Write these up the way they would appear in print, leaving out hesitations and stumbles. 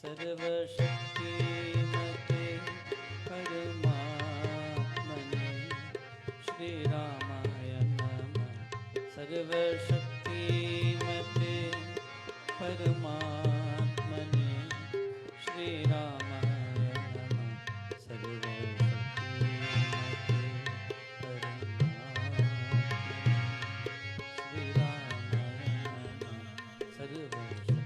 सर्वशक्तिमते परमात्मने श्रीरामाय नमः। सर्वशक्तिमते परमात्मने श्रीरामाय नमः। सर्वशक्तिमते परमात्मने श्रीरामाय नमः। सर्वशक्तिमते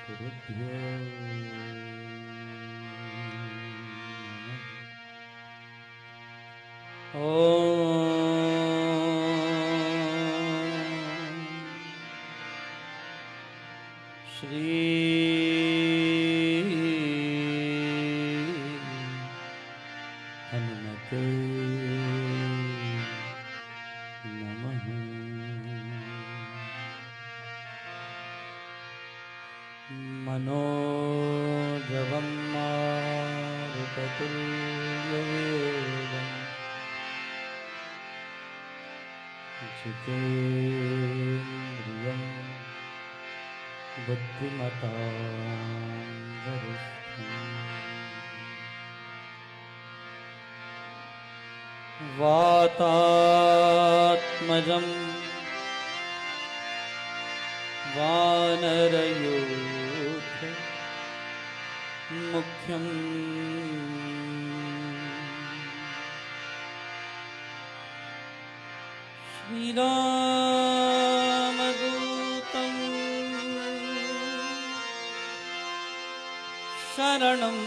गुरुभ्यो नमः। श्री हनुमते नमः। मनोजवं मारुततुल्यवेगं जितेन्द्रियं बुद्धिमतां वरिष्ठं वातात्मजं वानरयूथ मुख्यं श्रीरामदूतं शरणं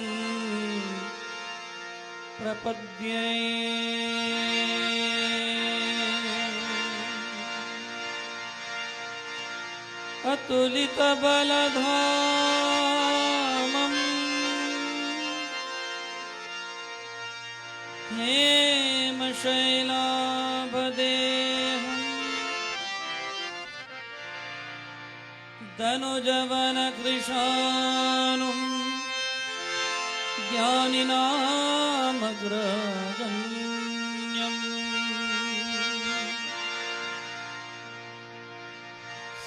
प्रपद्ये। अतुलितबलधामं हेमशैलाभदेहं दनुजवनकृशानुं ज्ञानिनामग्रगण्यम्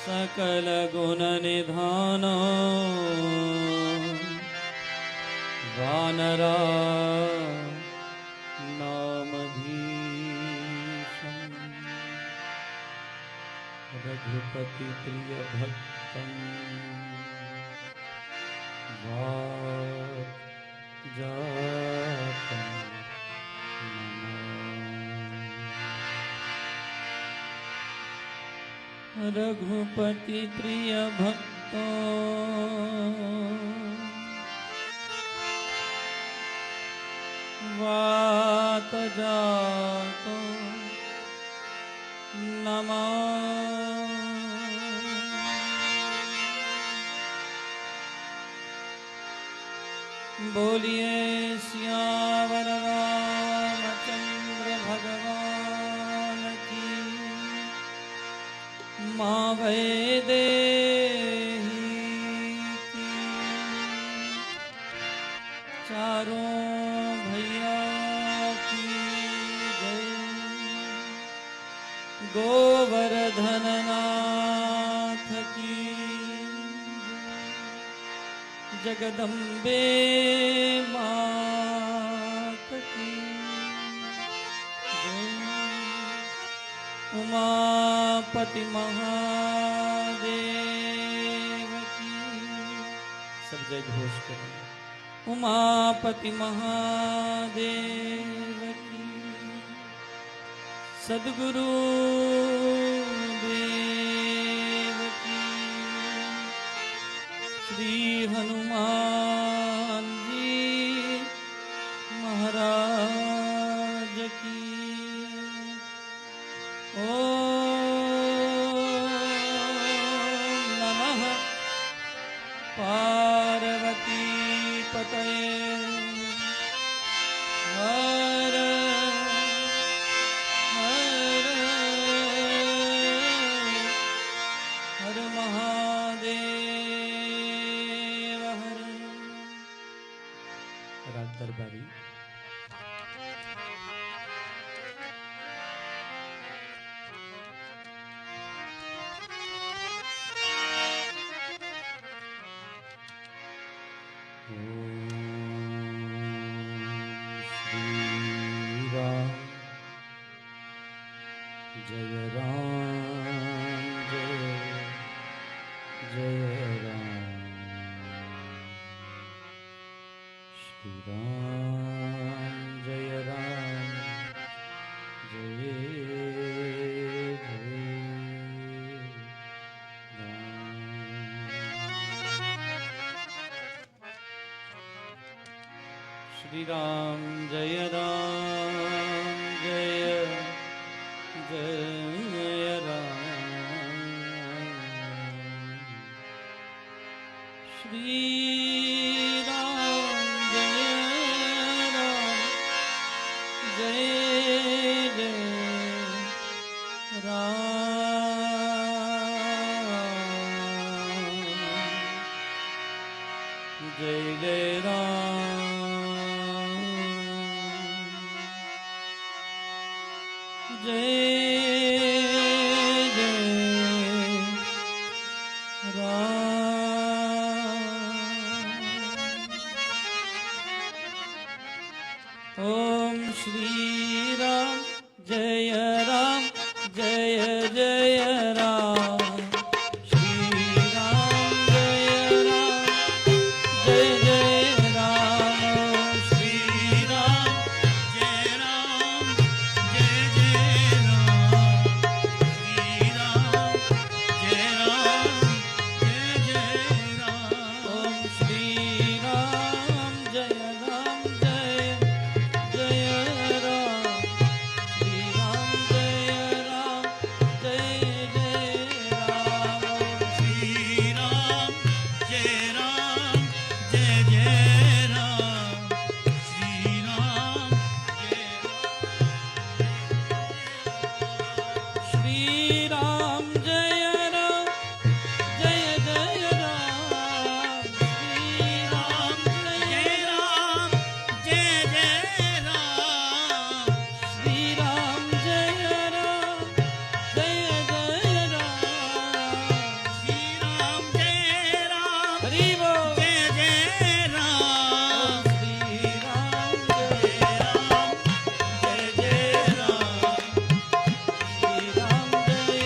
सकलगुणनिधानो वानराणामधीशम् रघुपतिप्रियभक्तं वाजातं रघुपति प्रिय भक्तो वात जातो नमः। बोलिए सियावर रामचंद्र भगवान की। माँ वैदेही की चारों भैया की जय। गोवर्धन नाथ की जगदम्बे मात की जय। उमापति महादेव की सब जय घोष करें। उमापति महादेव की सद्गुरु देव की श्री हनुमान जी जय राम जय श्री राम जय जय राम श्री राम जय जय राम जय जय राम जय जय राम ओम श्री राम जय जय राम श्री राम जय राम श्री राम जय जय राम श्री राम जय जय राम ओम श्री राम जय जय राम श्री राम जय जय राम श्री राम जय जय राम श्री राम श्री राम जय जय राम श्री राम जय जय राम श्री राम जय जय राम श्री राम जय हरि बोल जय राम श्री राम जय जय राम श्री राम जय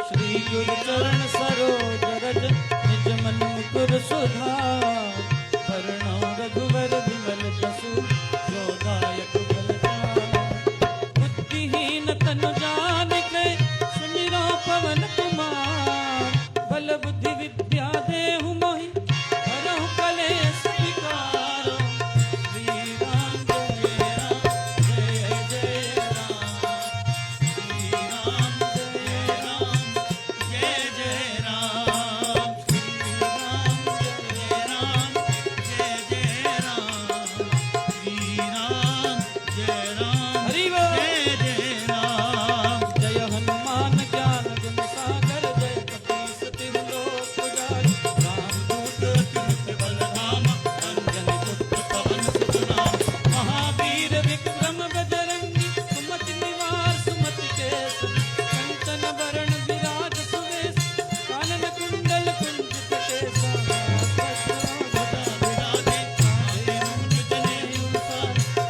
श्री गुरु चरण सरोज रज निज मन मुकुर सुधार भरणो रघुवर विमल जसु जो दायक बलदार बुद्धिहीन तनु जानिके सुमिरो पवन कुमार बल बुद्धि विद्या देहु मोहि हरहु कलेश विकार श्री राम जय राम श्री राम जय राम श्री राम जय राम हरि बोल जय हनुमान ज्ञान गुण सागर जय कपीस तिहु लोक उजारि रामदूत अतुलित बलधाम अंजन पुत्र पवन सुत नाम महावीर विक्रम बजरंगी सुमति निवार सुमति केसरी कंचन वरण विराज सुवेश कानन कुंडल कुंजित केसा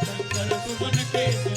शंकर सुवन केसरी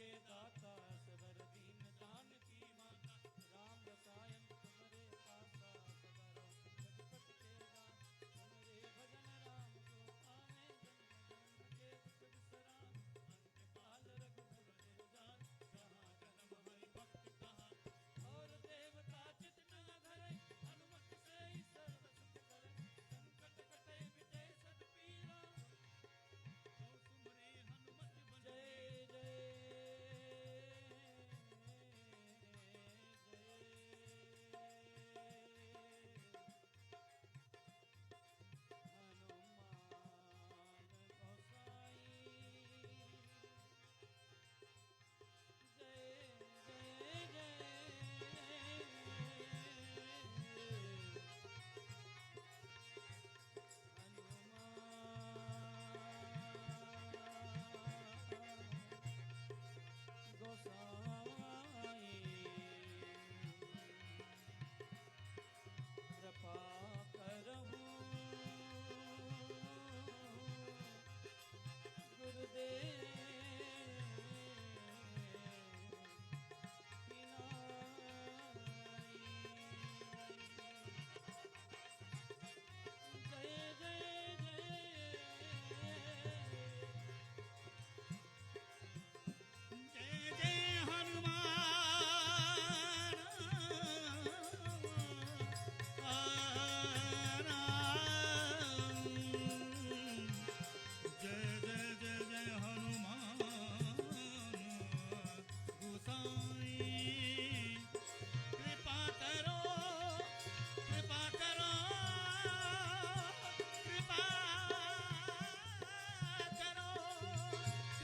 के दाता सबर दीन दान की माता राम रसायन तुम्हारे पासा सदा रहो जगत के दान तुम्हारे भजन राम को पावे जन्म जन्म के दुख बिसराम अंत काल रघुबर पुरजान जहाँ जन्म हरि भक्त कहा और देवता चित न धरे हनुमत से ही सर्व सुख करे संकट कटे मिटे सद पीरा जो सुमरे हनुमत बल जय जय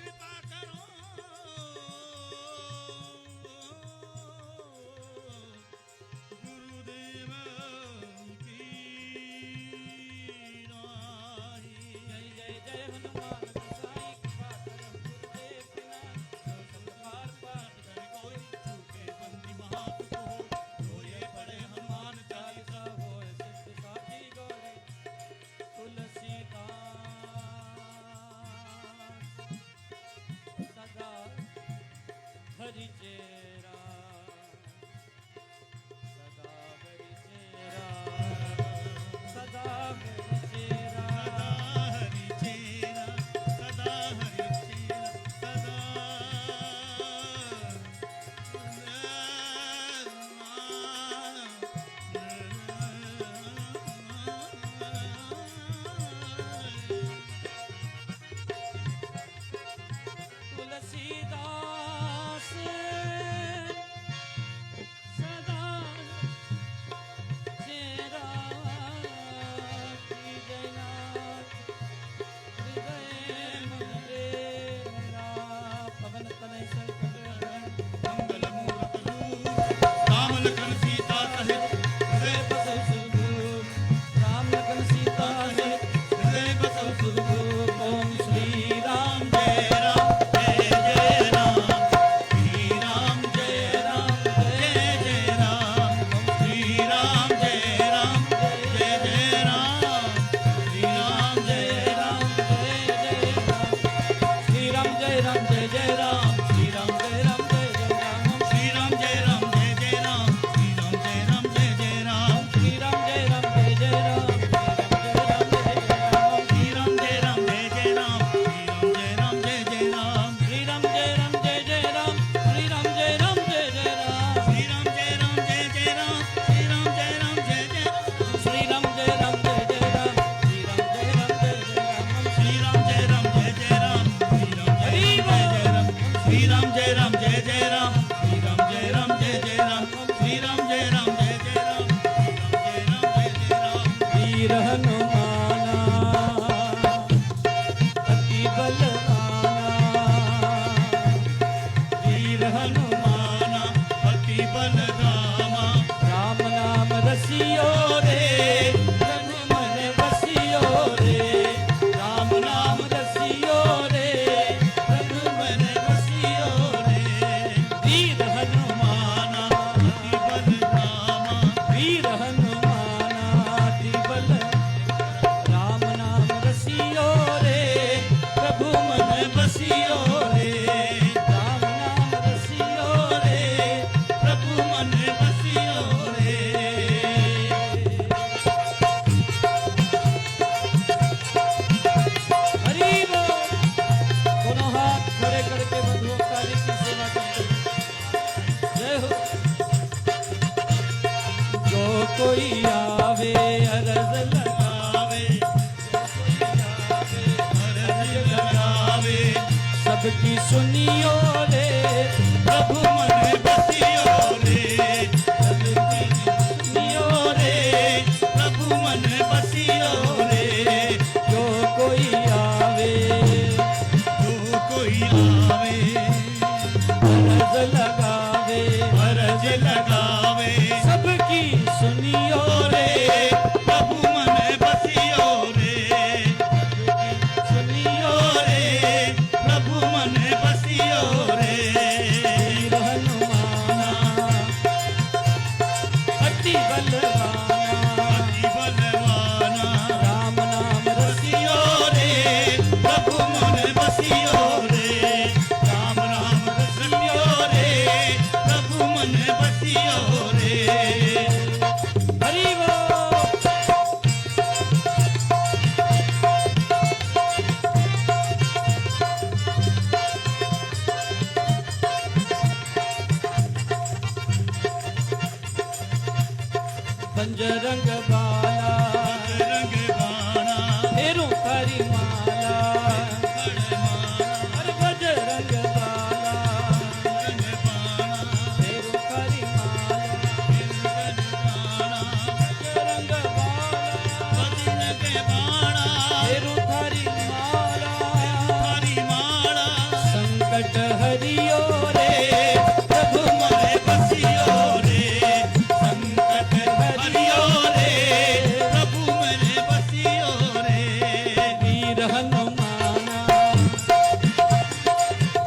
कृपा करहूँ गुरुदेव जय जय जय जय हनुमान हरि चेरा सदा हरि चेरा सदा हरि चेरा हरि चेरा सदा हरि चेरा सदा तुलसीदास सबकी सुनियो रे प्रभु मन बसियो रे सबकी सुनियो रे प्रभु मन बसियो रे जो कोई आवे अर्ज लगावे सबकी सुनियो रे प्रभु मन बसियो रे सुनियो रे प्रभु मन बसियो रे वीर हनुमाना अति बलवाना राम नाम रसियो रे प्रभु मन बसियो रे राम नाम रसियो रे प्रभु मन बसियो रे हरि बोल। बंजरंग बाला फेरू थारी माला अरे बजरंग बाला फेरू थारी माला बजरंग बाला फेरू थारी माला संकट हरियो रे प्रभु मन बसियो रे संकट हरियो रे प्रभु मन बसियो रे वीर हनुमाना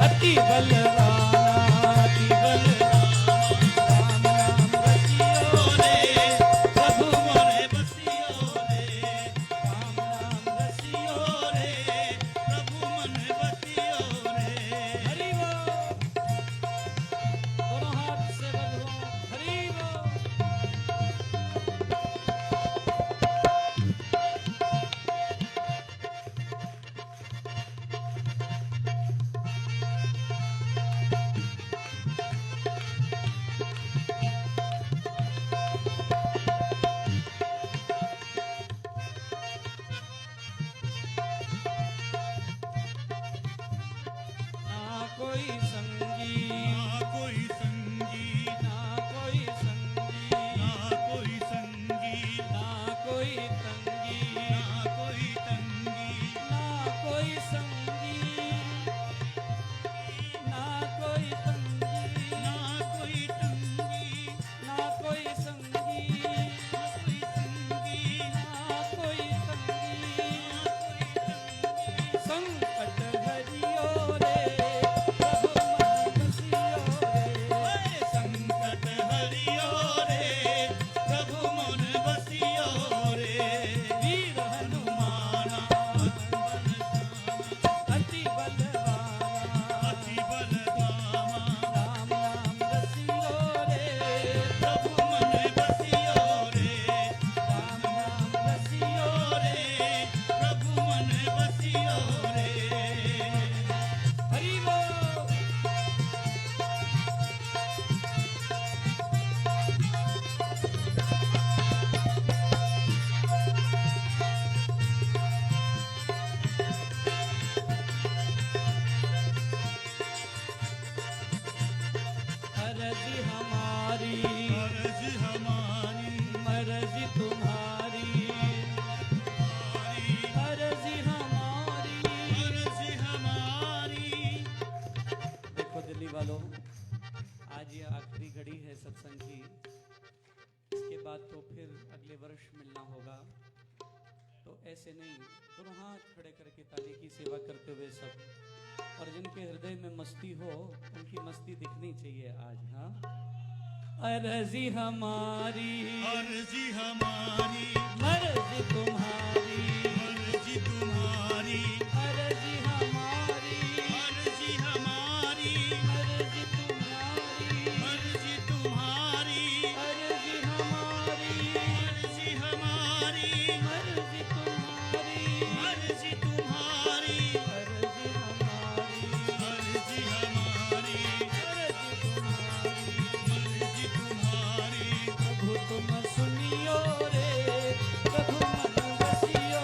अति बलवाना राम नाम रसियो रे प्रभु मन बसियो रे राम नाम रसियो रे प्रभु मन बसियो रे हरि बोल। दोनों हाथ से बोलो हरि बोल। ना कोई संगी ना कोई संगी ना कोई संगी ना कोई संगी ना कोई तंगी ना कोई तंगी ना कोई संगी ना कोई तंगी ना कोई तंगी ना कोई संगी ना कोई संगी ना कोई तंगी संकट हरियो रे प्रभु मन बसियो रे संकट हरियो रे प्रभु मन बसियो रे वीर हनुमाना अति बलवाना राम नाम रसियो रे प्रभु मन बसियो रे राम नाम रसियो रे प्रभु मन बसियो रे हरि बोल। अर्जी हमारी मर्जी तुम्हारी अर्जी हमारी देखो दिल्ली वालों, आज ये आखिरी घड़ी है सत्संग की। इसके बाद तो फिर अगले वर्ष मिलना होगा। तो ऐसे नहीं, दोनों हाथ खड़े करके ताली की सेवा करते हुए सब, और जिनके हृदय में मस्ती हो उनकी मस्ती दिखनी चाहिए आज। हाँ, अर्जी हमारी मर्जी तुम्हारी अर्जी हमारी मर्जी तुम्हारी अर्जी हमारी मर्जी तुम्हारी अर्जी हमारी मर्जी तुम्हारी अर्जी तुम्हारी प्रभु तुम सुनियो रे प्रभु मन बसियो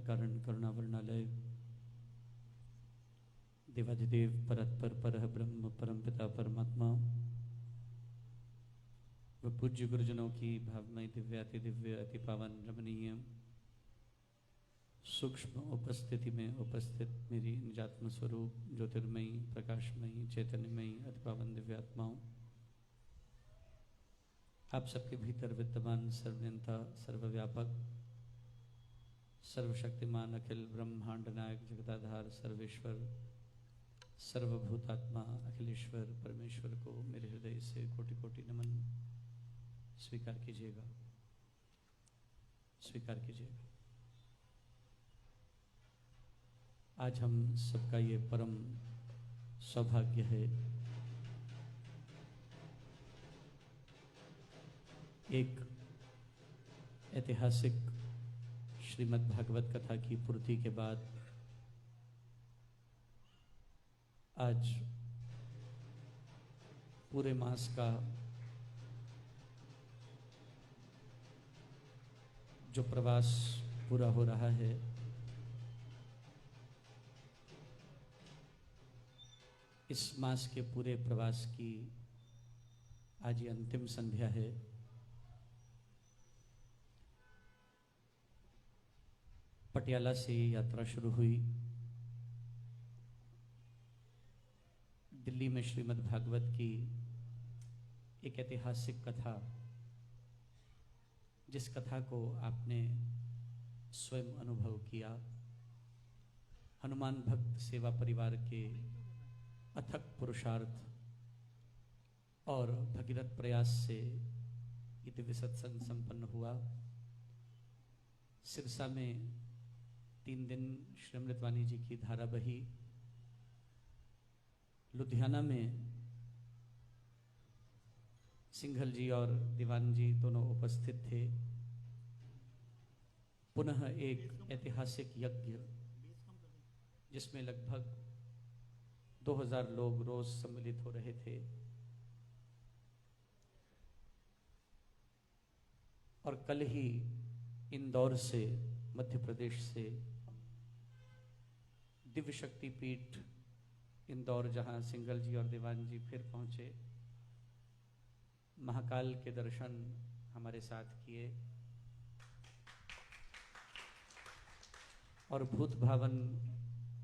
अकारण करुणावर्णालय देवाधिदेव परतपर परह ब्रह्म परमपिता परमात्मा व पूज्य गुरुजनों की भावमयी दिव्य अति दिव्य अति पावन रमणीय सूक्ष्म उपस्थिति में उपस्थित मेरी निजात्म स्वरूप ज्योतिर्मयी प्रकाशमयी चैतन्यमयी अति पावन दिव्य आत्माओं, आप सबके भीतर विद्यमान सर्वनियंता सर्वव्यापक सर्वशक्तिमान अखिल ब्रह्मांड नायक जगदाधार सर्वेश्वर सर्वभूतात्मा अखिलेश्वर परमेश्वर को मेरे हृदय से कोटि कोटि नमन स्वीकार कीजिएगा, स्वीकार कीजिएगा। आज हम सबका ये परम सौभाग्य है एक ऐतिहासिक श्रीमद् भागवत कथा की पूर्ति के बाद आज पूरे मास का जो प्रवास पूरा हो रहा है, इस मास के पूरे प्रवास की आज ये अंतिम संध्या है। पटियाला से यात्रा शुरू हुई, दिल्ली में श्रीमद् भागवत की एक ऐतिहासिक कथा, जिस कथा को आपने स्वयं अनुभव किया, हनुमान भक्त सेवा परिवार के अथक पुरुषार्थ और भगीरथ प्रयास से ये दिव्य सत्संग संपन्न हुआ। सिरसा में 3 दिन श्री अमृतवाणी जी की धारा बही, लुधियाना में सिंघल जी और दीवान जी दोनों उपस्थित थे। पुनः एक ऐतिहासिक यज्ञ जिसमें लगभग 2000 लोग रोज सम्मिलित हो रहे थे और कल ही इंदौर से, मध्य प्रदेश से दिव्य शक्ति पीठ इंदौर, जहां सिंघल जी और दीवान जी फिर पहुंचे, महाकाल के दर्शन हमारे साथ किए और भूत भावन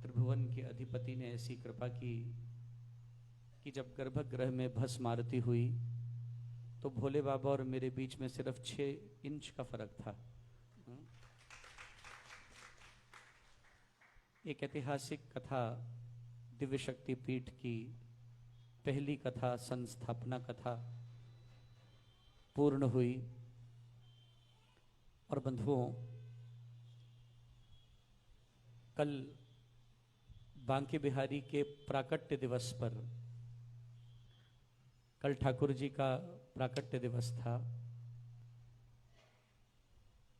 त्रिभुवन के अधिपति ने ऐसी कृपा की कि जब गर्भगृह में भस्म आरती हुई तो भोले बाबा और मेरे बीच में सिर्फ 6 इंच का फर्क था। एक ऐतिहासिक कथा, दिव्य शक्ति पीठ की पहली कथा, संस्थापना कथा पूर्ण हुई। और बंधुओं, कल बांके बिहारी के प्राकट्य दिवस पर, कल ठाकुर जी का प्राकट्य दिवस था,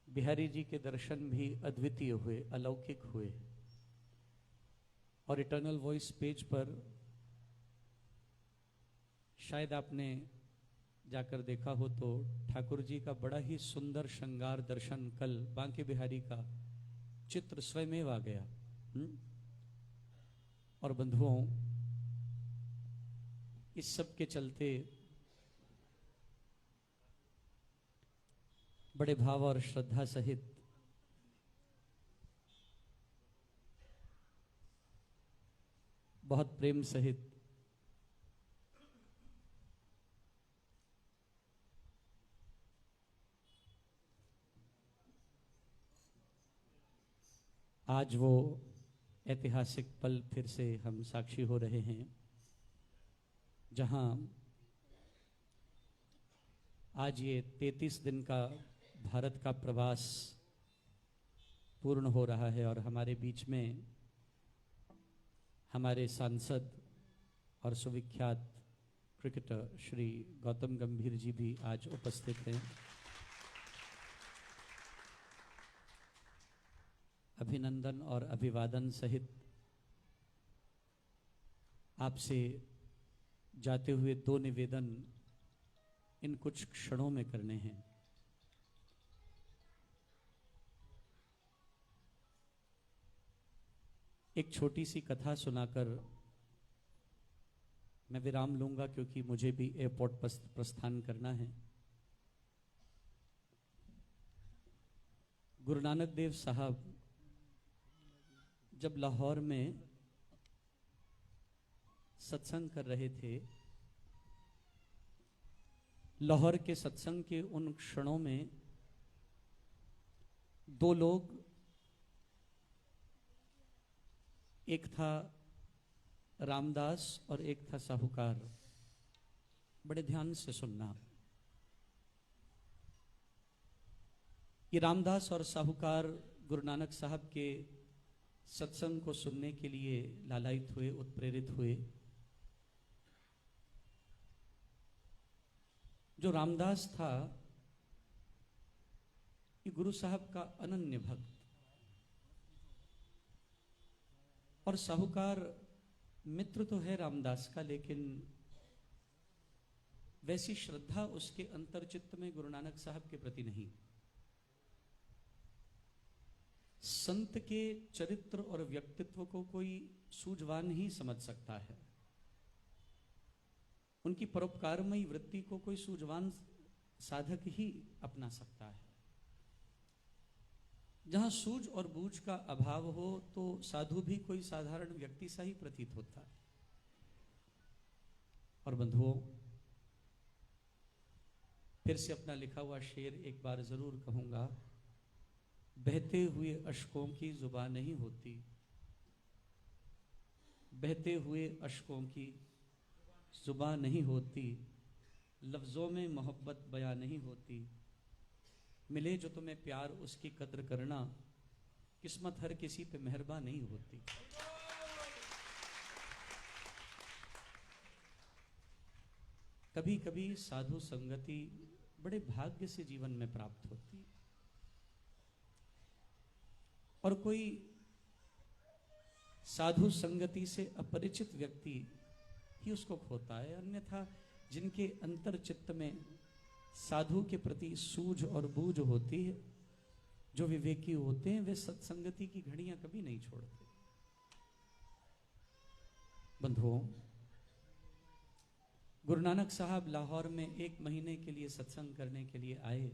बिहारी जी के दर्शन भी अद्वितीय हुए, अलौकिक हुए। और इटर्नल वॉइस पेज पर शायद आपने जाकर देखा हो तो ठाकुर जी का बड़ा ही सुंदर श्रृंगार दर्शन कल बांके बिहारी का चित्र स्वयमेव आ गया। और बंधुओं, इस सब के चलते बड़े भाव और श्रद्धा सहित बहुत प्रेम सहित आज वो ऐतिहासिक पल फिर से हम साक्षी हो रहे हैं, जहां आज ये 33 दिन का भारत का प्रवास पूर्ण हो रहा है और हमारे बीच में हमारे सांसद और सुविख्यात क्रिकेटर श्री गौतम गंभीर जी भी आज उपस्थित हैं। अभिनंदन और अभिवादन सहित आपसे जाते हुए 2 निवेदन इन कुछ क्षणों में करने हैं। एक छोटी सी कथा सुनाकर मैं विराम लूंगा, क्योंकि मुझे भी एयरपोर्ट प्रस्थान करना है। गुरु नानक देव साहब जब लाहौर में सत्संग कर रहे थे, लाहौर के सत्संग के उन क्षणों में दो लोग, एक था रामदास और एक था साहूकार। बड़े ध्यान से सुनना। ये रामदास और साहूकार गुरु नानक साहब के सत्संग को सुनने के लिए लालायित हुए, उत्प्रेरित हुए। जो रामदास था, ये गुरु साहब का अनन्य भक्त, और साहूकार मित्र तो है रामदास का, लेकिन वैसी श्रद्धा उसके अंतर्चित्त में गुरु नानक साहब के प्रति नहीं। संत के चरित्र और व्यक्तित्व को कोई सूझवान ही समझ सकता है, उनकी परोपकारमयी वृत्ति को कोई सूझवान साधक ही अपना सकता है। जहां सूझ और बूझ का अभाव हो तो साधु भी कोई साधारण व्यक्ति सा ही प्रतीत होता है। और बंधुओं, फिर से अपना लिखा हुआ शेर एक बार जरूर कहूंगा। बहते हुए अश्कों की जुबान नहीं होती, बहते हुए अश्कों की जुबान नहीं होती, लफ्जों में मोहब्बत बयां नहीं होती, मिले जो तुम्हें प्यार उसकी कद्र करना, किस्मत हर किसी पे मेहरबान नहीं होती। कभी कभी साधु संगति बड़े भाग्य से जीवन में प्राप्त होती, और कोई साधु संगति से अपरिचित व्यक्ति ही उसको खोता है। अन्यथा जिनके अंतर चित्त में साधु के प्रति सूझ और बूझ होती है, जो विवेकी होते हैं, वे सत्संगति की घड़ियां कभी नहीं छोड़ते। बंधुओं, गुरु नानक साहब लाहौर में 1 महीने के लिए सत्संग करने के लिए आए,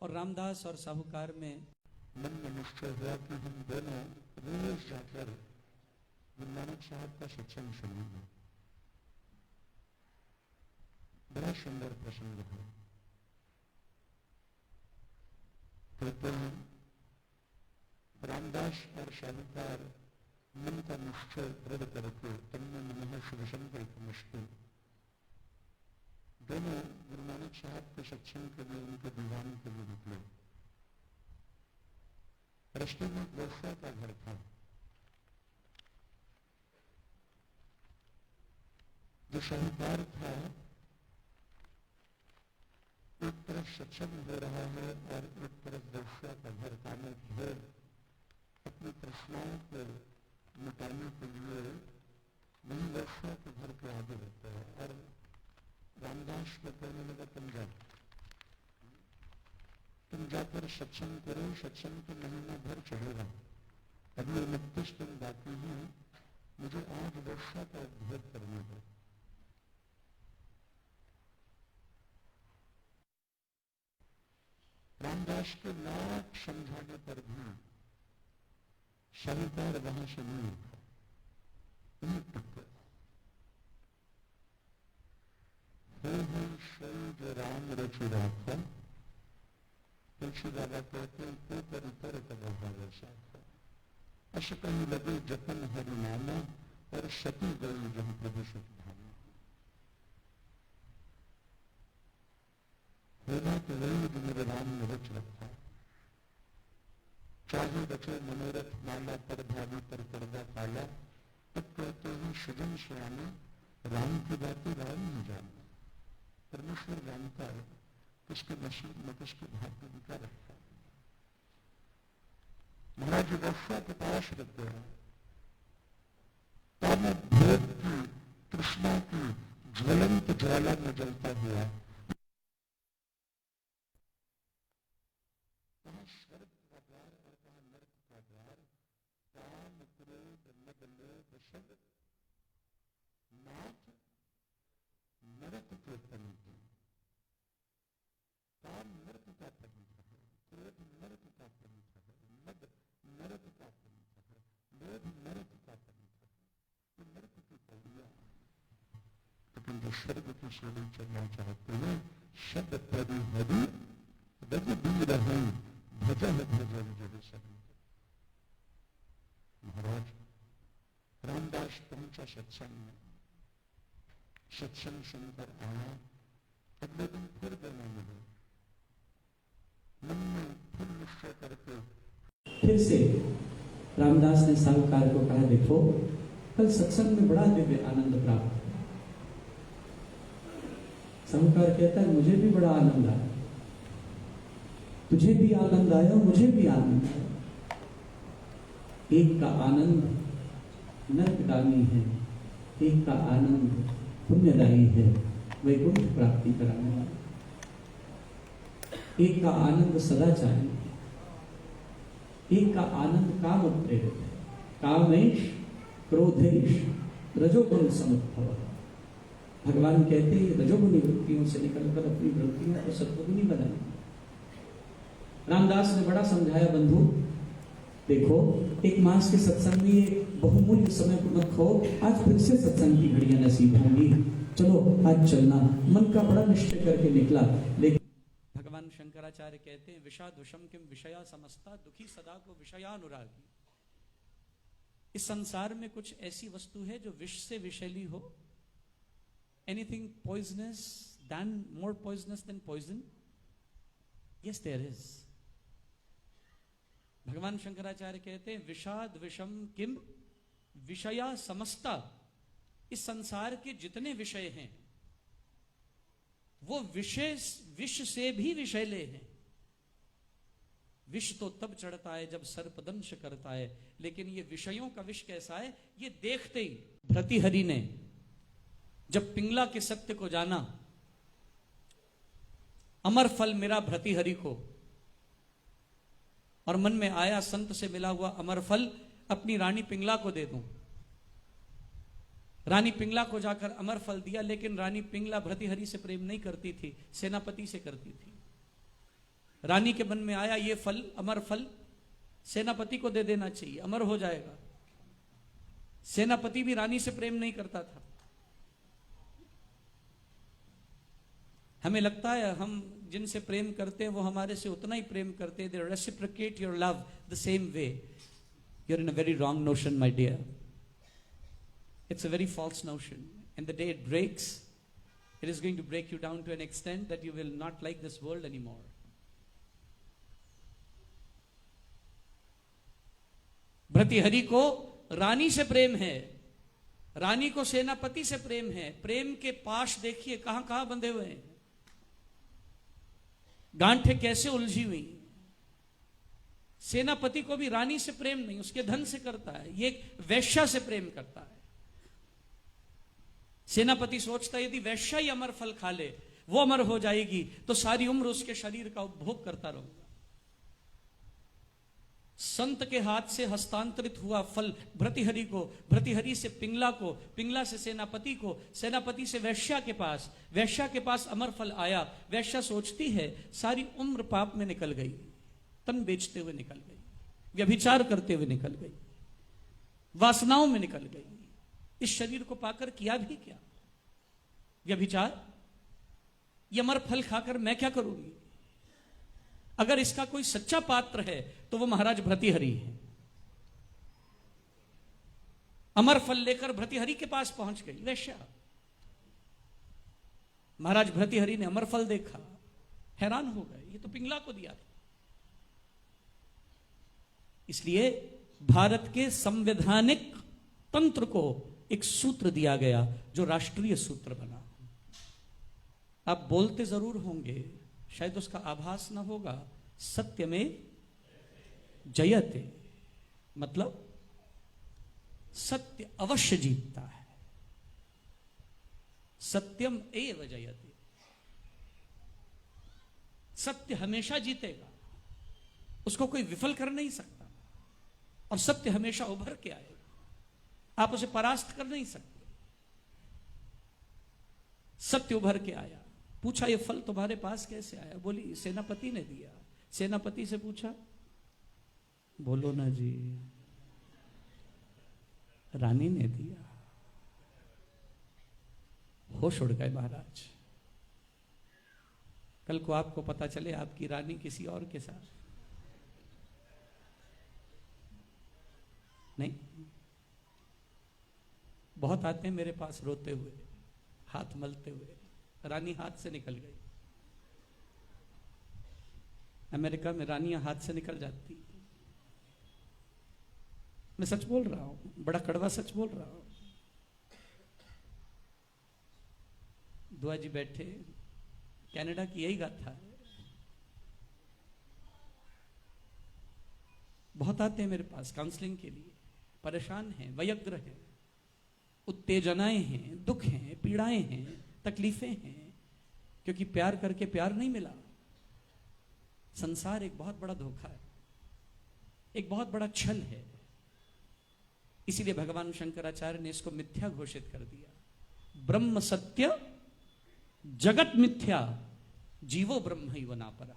और रामदास और साहूकार में मन में निश्चय हुआ कि हम दोनों रोज जाकर गुरु नानक साहब का सत्संग सुनेंगे। बड़ा सुंदर प्रसंग है। कहते हैं रामदास और साहूकार मन का निश्चय दृढ़ करके तन्मय मनः शिव संकल्प मुश्किल दोनों गुरु नानक साहब के सत्संग के लिए, उनके दीवान के लिए निकले। रास्ते में एक व्यवसाय का घर था। जो साहूकार था, एक तरफ सत्संग हो रहा है और एक तरफ व्यवसाय का घर था। में घर अपनी तृष्णाओं को मिटाने के लिए वही व्यवसाय के घर के आगे रहता है। और रामदास को कहने लगा, तुम जाकर सत्संग करो, सत्संग तो महीना भर चलेगा, अगले 29 दिन बाकी हैं, मुझे आज व्यवसाय का भेद करने दो। रामदास के लाख समझाने पर भी साहूकार वहां से नहीं उठा, नहीं टिके। शब्द राम रचि राखा, तुलसी बाबा कहते हैं तो पर जैसा अश कहीं लगे जतन हरि नामा, और सती गई जहाँ प्रभु सुख धामा। होना तो वही जो मेरे राम ने रच रखा, चाहे रचे मनोरथ माला पर भावी पर पर्दा काला। तब कहते हैं सजन श्यामा, राम की बातें राम नहीं जानता। परमेश्वर जानता है किसके नसीब में किसके भाग्य में क्या रखा। महाराज व्यवस्था के पास रखते हैं, काम भेद की तृष्णा की ज्वलंत ज्वाला में जलता हुआ, कहाँ स्वर्ग का द्वार और कहाँ नर्क का द्वार, क्रोध मद लोभ सब नाथ नरक के पंथ। काम नरक का पंथ है, क्रोध नरक का पंथ है, मद नरक का पंथ है, लोभ नरक का पंथ है। तो नरक की पौड़ियां अपन जो स्वर्ग की सीढ़ी चढ़ना चाहते हैं, शब्द परिहरि रज बीर हैं भजन भजन जग सभी। महाराज रामदास पहुंचा सत्संग में, सत्संग सुनकर आया, अगले दिन फिर देने मिले, मन में फिर निश्चय करके फिर से रामदास ने साहूकार को कहा, देखो कल सत्संग में बड़ा दिव्य आनंद प्राप्त। साहूकार कहता है, मुझे भी बड़ा आनंद आया, तुझे भी आनंद आया, मुझे भी आनंद आया। एक का आनंद नरकगामी है, एक का आनंद पुण्यदायी है, वैकुंठ प्राप्ति कराने वाला। एक का आनंद सदाचारी, एक का आनंद काम उत्प्रेरित है, कामेश क्रोधेश रजोगुण समुद्भव। भगवान कहते हैं रजोगुणी वृत्तियों से निकलकर अपनी वृत्तियों को सत्वगुणी बनाए। रामदास ने बड़ा समझाया, बंधु देखो एक मास के सत्संग में एक बहुमूल्य समय को मत खो, आज फिर से सत्संग की घड़ियां नसीब होंगी, चलो आज चलना। मन का बड़ा निश्चय करके निकला। लेकिन भगवान शंकराचार्य कहते हैं, विषाद विषम किम विषया समस्ता दुखी सदा को विषयानुरागी। इस संसार में कुछ ऐसी वस्तु है जो विष से विषैली हो। Anything poisonous then more poisonous then poison? Yes there is. भगवान शंकराचार्य कहते हैं, विषाद विषम किम विषया समस्ता। इस संसार के जितने विषय हैं वो विषय विष से भी विषैले हैं। विष तो तब चढ़ता है जब सर्पदंश करता है, लेकिन ये विषयों का विष कैसा है ये देखते ही भृतृहरि ने जब पिंगला के सत्य को जाना, अमर फल मेरा भृतृहरि को, और मन में आया संत से मिला हुआ अमर फल अपनी रानी पिंगला को दे दूं। रानी पिंगला को जाकर अमर फल दिया, लेकिन रानी पिंगला भृतृहरि से प्रेम नहीं करती थी, सेनापति से करती थी। रानी के मन में आया ये फल अमर फल सेनापति को दे देना चाहिए, अमर हो जाएगा। सेनापति भी रानी से प्रेम नहीं करता था। हमें लगता है हम जिनसे प्रेम करते हैं वो हमारे से उतना ही प्रेम करते हैं। They reciprocate your love the same way. You are in a very wrong notion my dear. It's a very false notion, and the day it breaks, it is going to break you down to an extent that you will not like this world anymore. Bhartrihari को रानी से प्रेम है, रानी को सेनापति से प्रेम है। प्रेम के पाश देखिए कहां कहां बंधे हुए हैं, गांठें कैसे उलझी हुई। सेनापति को भी रानी से प्रेम नहीं, उसके धन से करता है। ये वैश्या से प्रेम करता है। सेनापति सोचता है यदि वैश्या ही अमर फल खा ले, वो अमर हो जाएगी, तो सारी उम्र उसके शरीर का उपभोग करता रहूंगा। संत के हाथ से हस्तांतरित हुआ फल भृतृहरि को, भृतृहरि से पिंगला को, पिंगला से सेनापति को, सेनापति से वैश्या के पास, वैश्या के पास अमर फल आया। वैश्या सोचती है सारी उम्र पाप में निकल गई, तन बेचते हुए निकल गई, व्यभिचार करते हुए निकल गई, वासनाओं में निकल गई। इस शरीर को पाकर किया भी क्या? व्यभिचार। ये अमर फल खाकर मैं क्या करूंगी? अगर इसका कोई सच्चा पात्र है तो वो महाराज भृतृहरि है। अमर फल लेकर भृतृहरि के पास पहुंच गई वैश्या। महाराज भृतृहरि ने अमर फल देखा, हैरान हो गए, ये तो पिंगला को दिया था। इसलिए भारत के संवैधानिक तंत्र को एक सूत्र दिया गया जो राष्ट्रीय सूत्र बना। आप बोलते जरूर होंगे, शायद उसका आभास ना होगा, सत्य में जयते, मतलब सत्य अवश्य जीतता है। सत्यम एव जयते, सत्य हमेशा जीतेगा, उसको कोई विफल कर नहीं सकता, और सत्य हमेशा उभर के आएगा। आप उसे परास्त कर नहीं सकते। सत्य उभर के आया, पूछा ये फल तुम्हारे पास कैसे आया? बोली सेनापति ने दिया। सेनापति से पूछा, बोलो ना जी। रानी ने दिया। होश उड़ गए महाराज। कल को आपको पता चले आपकी रानी किसी और के साथ। नहीं, बहुत आते हैं मेरे पास रोते हुए, हाथ मलते हुए, रानी हाथ से निकल गई। अमेरिका में रानियां हाथ से निकल जाती। मैं सच बोल रहा हूं, बड़ा कड़वा सच बोल रहा हूं। दुआ जी बैठे, कनाडा की यही गाथा है। बहुत आते हैं मेरे पास काउंसलिंग के लिए, परेशान हैं, व्यग्र हैं, उत्तेजनाएं हैं, दुख हैं, पीड़ाएं हैं, तकलीफें हैं, क्योंकि प्यार करके प्यार नहीं मिला। संसार एक बहुत बड़ा धोखा है, एक बहुत बड़ा छल है। इसीलिए भगवान शंकराचार्य ने इसको मिथ्या घोषित कर दिया। ब्रह्म सत्य जगत मिथ्या, जीवो ब्रह्म ही वना परा।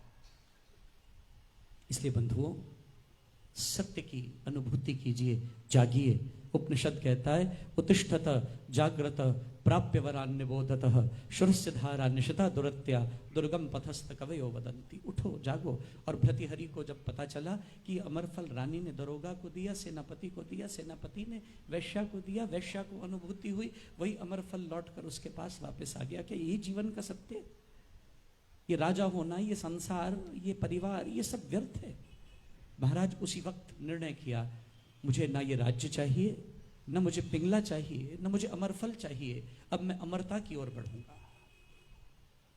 इसलिए बंधुओं, सत्य की अनुभूति कीजिए, जागिए। उपनिषद कहता है, उत्तिष्ठत जाग्रत प्राप्य वरान्य बोधतः शुरस्य धारा निशिता दुरत्या दुर्गम पथस्थ कवयो वदंती। उठो, जागो। और भृतिहरि को जब पता चला कि अमरफल रानी ने दरोगा को दिया, सेनापति को दिया, सेनापति ने वैश्या को दिया, वैश्या को अनुभूति हुई, वही अमरफल लौटकर उसके पास वापस आ गया। क्या यही जीवन का सत्य? ये राजा होना, ये संसार, ये परिवार, ये सब व्यर्थ है। महाराज उसी वक्त निर्णय किया, मुझे ना ये राज्य चाहिए, न मुझे पिंगला चाहिए, न मुझे अमरफल चाहिए। अब मैं अमरता की ओर बढ़ूंगा।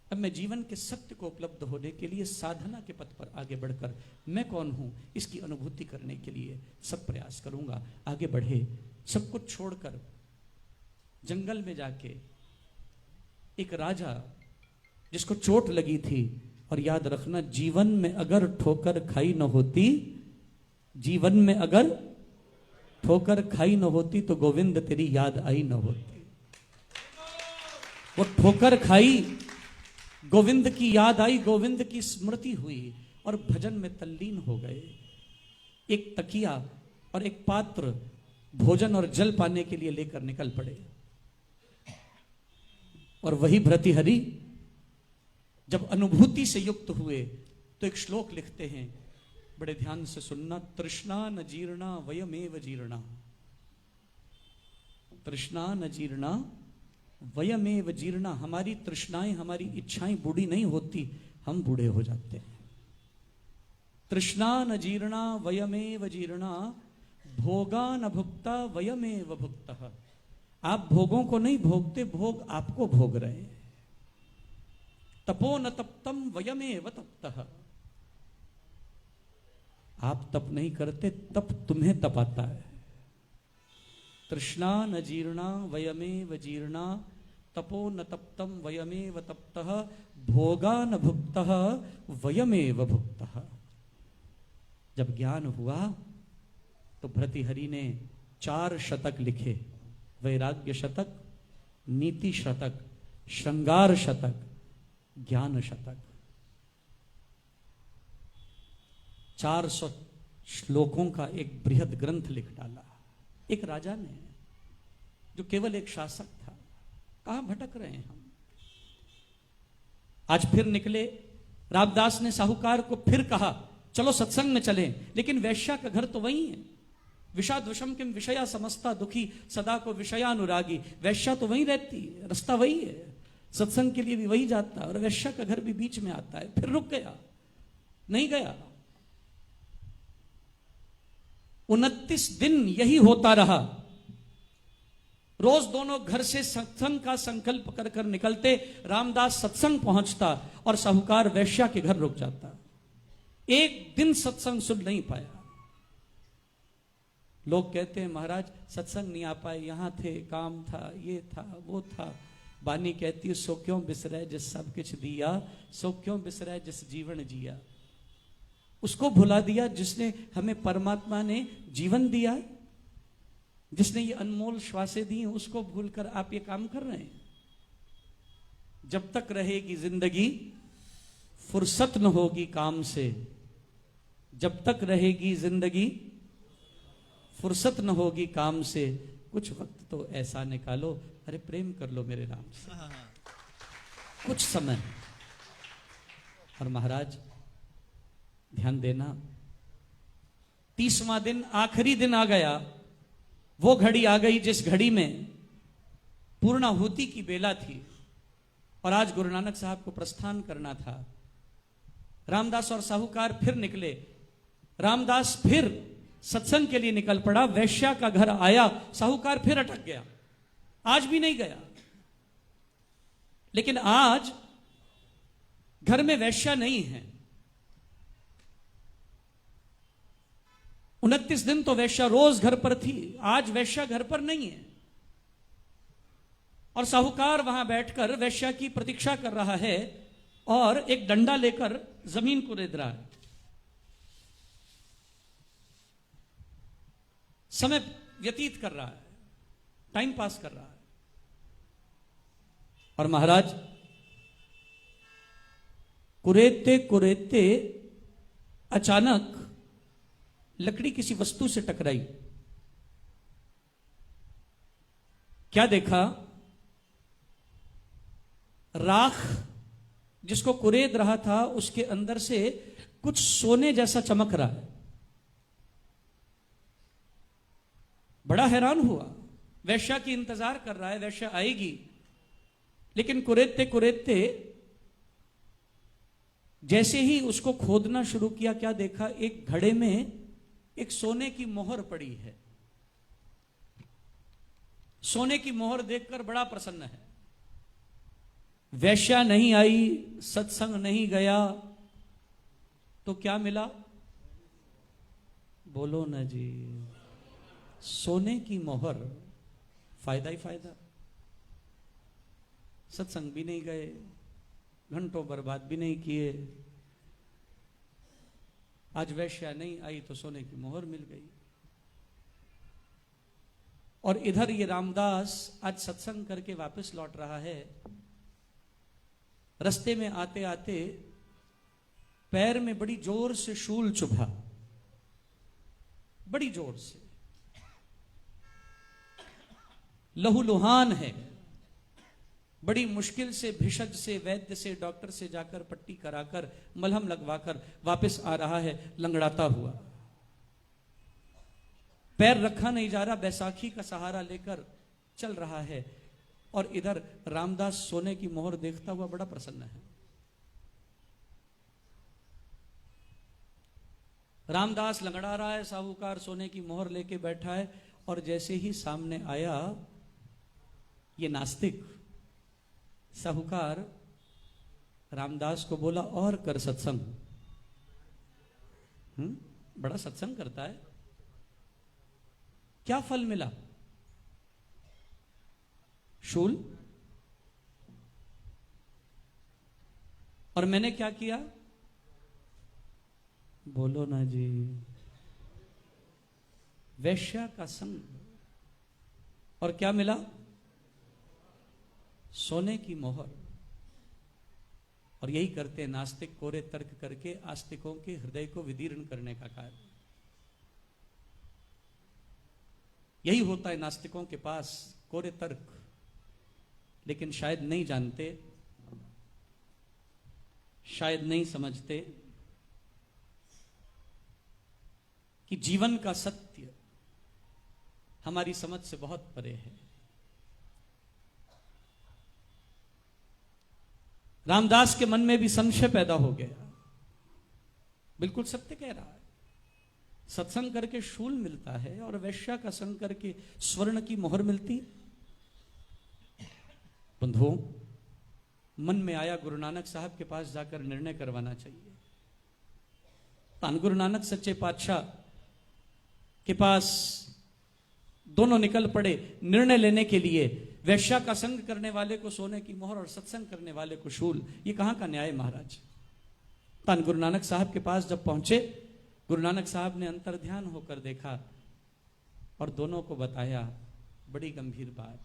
अब मैं जीवन के सत्य को उपलब्ध होने के लिए साधना के पथ पर आगे बढ़कर मैं कौन हूं इसकी अनुभूति करने के लिए सब प्रयास करूंगा। आगे बढ़े, सब कुछ छोड़कर जंगल में जाके एक राजा जिसको चोट लगी थी, और याद रखना, जीवन में अगर ठोकर खाई न होती, जीवन में अगर ठोकर खाई न होती तो गोविंद तेरी याद आई न होती। वो ठोकर खाई, गोविंद की याद आई, गोविंद की स्मृति हुई और भजन में तल्लीन हो गए। एक तकिया और एक पात्र भोजन और जल पाने के लिए लेकर निकल पड़े। और वही भृतिहरि जब अनुभूति से युक्त हुए तो एक श्लोक लिखते हैं, बड़े ध्यान से सुनना। तृष्णा न जीर्णा वयमेव जीर्णा, तृष्णा न जीर्णा वयमेव जीर्णा। हमारी तृष्णाएं, हमारी इच्छाएं बूढ़ी नहीं होती, हम बूढ़े हो जाते हैं। तृष्णा न जीर्णा वयमेव जीर्णा, भोगा न भुक्ता वयमेव भुक्तः। आप भोगों को नहीं भोगते, भोग आपको भोग रहे हैं। तपो न तप्तम वयमेव तप्तः। आप तप नहीं करते, तप तुम्हें तपाता है। तृष्णा न जीर्णा वयमेव जीर्णा, तपो न तप्तम वयमेव तप्तः, भोगा न भुक्तः वयमेव भुक्तः। जब ज्ञान हुआ तो भृतिहरि ने 4 शतक लिखे, वैराग्य शतक, नीति शतक, श्रृंगार शतक, ज्ञान शतक। 400 श्लोकों का एक बृहद ग्रंथ लिख डाला एक राजा ने, जो केवल एक शासक था। कहां भटक रहे हैं हम? आज फिर निकले। रामदास ने साहूकार को फिर कहा, चलो सत्संग में चलें, लेकिन वैश्या का घर तो वही है। विषाद विषम किम विषया समस्ता दुखी, सदा को विषयानुरागी। वैश्या तो वहीं रहती है, रास्ता वही है, सत्संग के लिए भी वही जाता है, और वैश्या का घर भी बीच में आता है। फिर रुक गया, नहीं गया। 29 दिन यही होता रहा। रोज दोनों घर से सत्संग का संकल्प कर कर निकलते। रामदास सत्संग पहुंचता और साहूकार वैश्या के घर रुक जाता। एक दिन सत्संग सुन नहीं पाया। लोग कहते हैं महाराज सत्संग नहीं आ पाए, यहां थे, काम था, ये था, वो था। बानी कहती है, सो क्यों बिसरे जिस सब कुछ दिया, सो क्यों बिसरे जिस जीवन जिया। उसको भुला दिया जिसने हमें परमात्मा ने जीवन दिया है। जिसने ये अनमोल श्वासें दी उसको भूलकर आप ये काम कर रहे हैं। जब तक रहेगी जिंदगी फुर्सत न होगी काम से, जब तक रहेगी जिंदगी फुर्सत न होगी काम से, कुछ वक्त तो ऐसा निकालो, अरे प्रेम कर लो मेरे राम से कुछ समय। और महाराज ध्यान देना, 30वां दिन आखिरी दिन आ गया, वो घड़ी आ गई जिस घड़ी में पूर्णाहुति की बेला थी और आज गुरु नानक साहब को प्रस्थान करना था। रामदास और साहूकार फिर निकले। रामदास फिर सत्संग के लिए निकल पड़ा, वैश्या का घर आया, साहूकार फिर अटक गया, आज भी नहीं गया। लेकिन आज घर में वैश्या नहीं है। 29 दिन तो वैश्या रोज घर पर थी, आज वैश्या घर पर नहीं है। और साहूकार वहां बैठकर वैश्या की प्रतीक्षा कर रहा है और एक डंडा लेकर जमीन को रेत रहा है। समय व्यतीत कर रहा है, टाइम पास कर रहा है। और महाराज कुरेदते कुरेदते अचानक लकड़ी किसी वस्तु से टकराई। क्या देखा? राख जिसको कुरेद रहा था उसके अंदर से कुछ सोने जैसा चमक रहा है। बड़ा हैरान हुआ, वैश्या की इंतजार कर रहा है, वैश्या आएगी। लेकिन कुरेदते कुरेदते जैसे ही उसको खोदना शुरू किया, क्या देखा? एक घड़े में एक सोने की मोहर पड़ी है। सोने की मोहर देखकर बड़ा प्रसन्न है। वैश्या नहीं आई, सत्संग नहीं गया, तो क्या मिला? बोलो ना जी, सोने की मोहर, फायदा ही फायदा। सत्संग भी नहीं गए, घंटों बर्बाद भी नहीं किए, आज वैश्या नहीं आई तो सोने की मोहर मिल गई। और इधर ये रामदास आज सत्संग करके वापस लौट रहा है। रास्ते में आते आते पैर में बड़ी जोर से शूल चुभा, बड़ी जोर से, लहूलुहान है। बड़ी मुश्किल से भिषज से, वैद्य से, डॉक्टर से जाकर पट्टी कराकर मलहम लगवाकर वापस आ रहा है लंगड़ाता हुआ। पैर रखा नहीं जा रहा, बैसाखी का सहारा लेकर चल रहा है। और इधर रामदास सोने की मोहर देखता हुआ बड़ा प्रसन्न है। रामदास लंगड़ा रहा है, साहूकार सोने की मोहर लेके बैठा है। और जैसे ही सामने आया ये नास्तिक, साहूकार रामदास को बोला, और कर सत्संग। बड़ा सत्संग करता है, क्या फल मिला? शूल। और मैंने क्या किया? बोलो ना जी, वैश्या का संग। और क्या मिला? सोने की मोहर। और यही करते नास्तिक, कोरे तर्क करके आस्तिकों के हृदय को विदीर्ण करने का कार्य। यही होता है नास्तिकों के पास, कोरे तर्क। लेकिन शायद नहीं जानते, शायद नहीं समझते कि जीवन का सत्य हमारी समझ से बहुत परे है। रामदास के मन में भी संशय पैदा हो गया। बिल्कुल सत्य कह रहा है, सत्संग करके शूल मिलता है और वैश्या का संग करके स्वर्ण की मोहर मिलती। बंधुओं, मन में आया गुरु नानक साहब के पास जाकर निर्णय करवाना चाहिए। धन गुरु नानक सच्चे पातशाह के पास दोनों निकल पड़े निर्णय लेने के लिए। वैश्या का संग करने वाले को सोने की मोहर और सत्संग करने वाले को शूल। ये कहां का न्याय महाराज? धन गुरु नानक साहब के पास जब पहुंचे, गुरु नानक साहब ने अंतर्ध्यान होकर देखा और दोनों को बताया बड़ी गंभीर बात।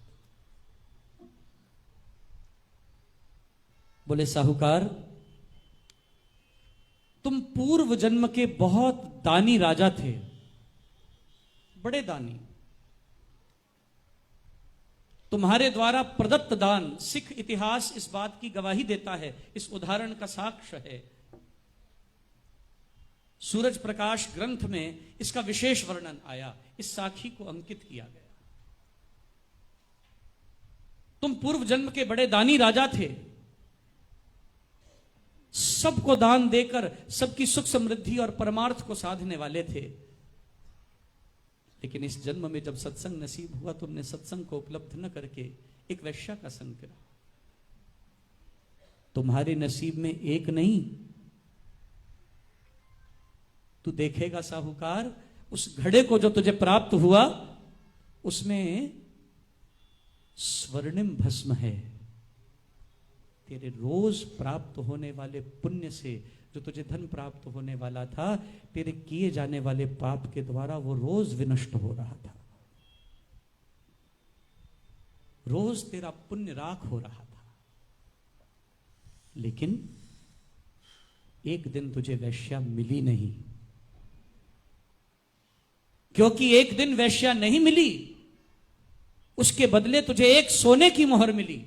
बोले साहूकार, तुम पूर्व जन्म के बहुत दानी राजा थे, बड़े दानी। तुम्हारे द्वारा प्रदत्त दान, सिख इतिहास इस बात की गवाही देता है, इस उदाहरण का साक्ष्य है। सूरज प्रकाश ग्रंथ में इसका विशेष वर्णन आया, इस साखी को अंकित किया गया। तुम पूर्व जन्म के बड़े दानी राजा थे, सबको दान देकर सबकी सुख समृद्धि और परमार्थ को साधने वाले थे। लेकिन इस जन्म में जब सत्संग नसीब हुआ, तुमने सत्संग को उपलब्ध न करके एक वैश्या का संग करा। तुम्हारे नसीब में एक नहीं, तू देखेगा साहूकार, उस घड़े को जो तुझे प्राप्त हुआ उसमें स्वर्णिम भस्म है। तेरे रोज प्राप्त होने वाले पुण्य से जो तुझे धन प्राप्त होने वाला था, तेरे किए जाने वाले पाप के द्वारा वो रोज विनष्ट हो रहा था। रोज तेरा पुण्य राख हो रहा था। लेकिन एक दिन तुझे वैश्या मिली नहीं, क्योंकि एक दिन वैश्या नहीं मिली, उसके बदले तुझे एक सोने की मोहर मिली।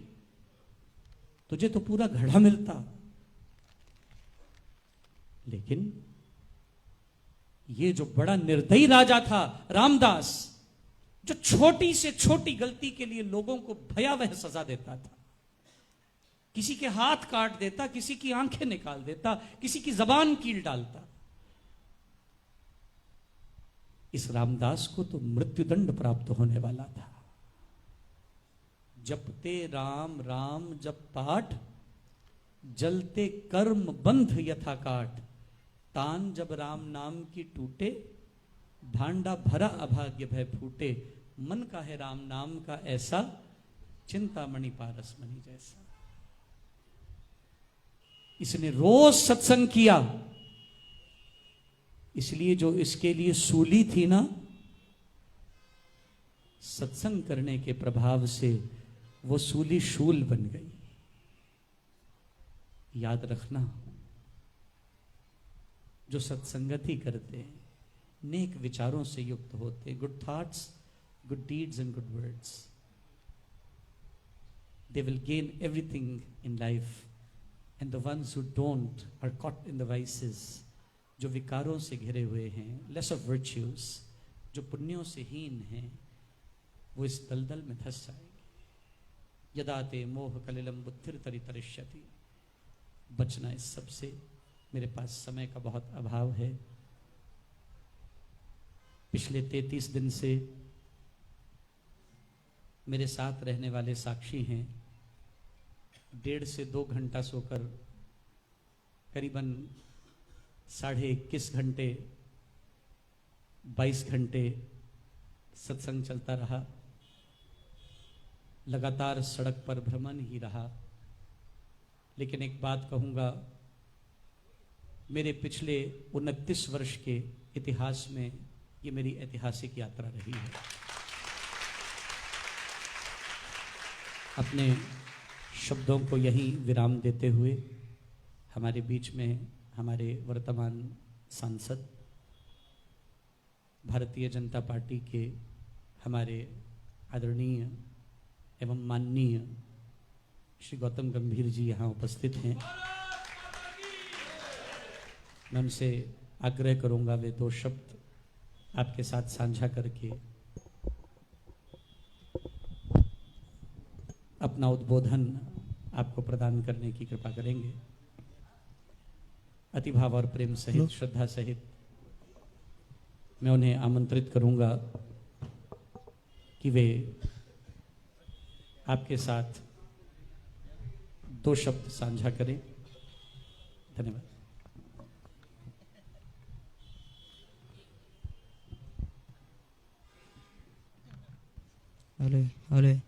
तुझे तो पूरा घड़ा मिलता। लेकिन ये जो बड़ा निर्दयी राजा था रामदास, जो छोटी से छोटी गलती के लिए लोगों को भयावह सजा देता था, किसी के हाथ काट देता, किसी की आंखें निकाल देता, किसी की जबान कील डालता, इस रामदास को तो मृत्युदंड प्राप्त होने वाला था। जपते राम राम जप पाठ, जलते कर्म बंध यथा काट। तान जब राम नाम की टूटे, भांडा भरा अभाग्य भय फूटे। मन का है राम नाम का ऐसा, चिंतामणि पारस मणि जैसा। इसने रोज सत्संग किया, इसलिए जो इसके लिए सूली थी ना, सत्संग करने के प्रभाव से वो सूली शूल बन गई। याद रखना, जो सत्संगति करते हैं, नेक विचारों से युक्त होते, good thoughts, good deeds and good words, they will gain everything in life. And the ones who don't are caught in the vices, जो विकारों से घिरे हुए हैं, लेस ऑफ वर्च्यूज, जो पुण्यों से हीन हैं, वो इस दलदल में धंस जाएंगे। यदा ते मोह कलिलम बुद्धिर तरि तरिष्यति। बचना इस सब से। मेरे पास समय का बहुत अभाव है। पिछले 33 दिन से मेरे साथ रहने वाले साक्षी हैं। 1.5 से 2 घंटा सोकर करीबन 21.5 घंटे, 22 घंटे सत्संग चलता रहा। लगातार सड़क पर भ्रमण ही रहा। लेकिन एक बात कहूँगा, मेरे पिछले 29 वर्ष के इतिहास में ये मेरी ऐतिहासिक यात्रा रही है। अपने शब्दों को यहीं विराम देते हुए हमारे बीच में हमारे वर्तमान सांसद, भारतीय जनता पार्टी के हमारे आदरणीय एवं माननीय श्री गौतम गंभीर जी यहाँ उपस्थित हैं। मैं उनसे आग्रह करूँगा वे 2 शब्द आपके साथ साझा करके अपना उद्बोधन आपको प्रदान करने की कृपा करेंगे। अतिभाव और प्रेम सहित, श्रद्धा सहित मैं उन्हें आमंत्रित करूंगा कि वे आपके साथ 2 शब्द साझा करें। धन्यवाद। Hello hello.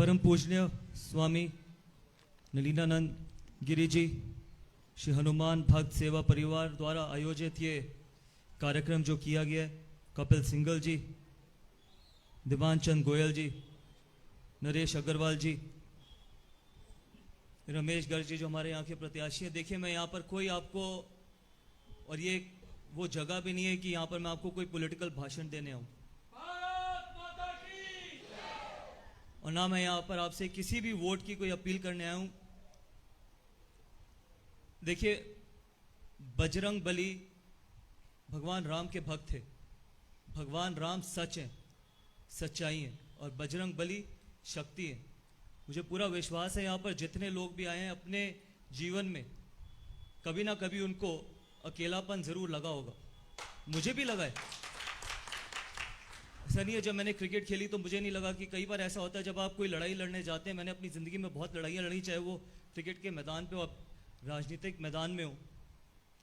परम पूजनीय स्वामी नलिनानंद गिरी जी, श्री हनुमान भक्त सेवा परिवार द्वारा आयोजित ये कार्यक्रम जो किया गया है, कपिल सिंगल जी, दीवान चंद गोयल जी, नरेश अग्रवाल जी, रमेश गर्ग जी जो हमारे यहाँ के प्रत्याशी हैं। देखिए मैं यहाँ पर कोई आपको, और ये वो जगह भी नहीं है कि यहाँ पर मैं आपको कोई पॉलिटिकल भाषण देने आऊँ, और ना मैं यहाँ पर आपसे किसी भी वोट की कोई अपील करने आया हूँ। देखिए बजरंग बली भगवान राम के भक्त थे। भगवान राम सच हैं, सच्चाई है, और बजरंग बली शक्ति है। मुझे पूरा विश्वास है यहाँ पर जितने लोग भी आए हैं अपने जीवन में कभी ना कभी उनको अकेलापन जरूर लगा होगा। मुझे भी लगा है। ऐसा नहीं है, जब मैंने क्रिकेट खेली तो मुझे नहीं लगा कि कई बार ऐसा होता है जब आप कोई लड़ाई लड़ने जाते हैं। मैंने अपनी ज़िंदगी में बहुत लड़ाइयाँ लड़ी, चाहे वो क्रिकेट के मैदान पे हो, राजनीतिक मैदान में हो,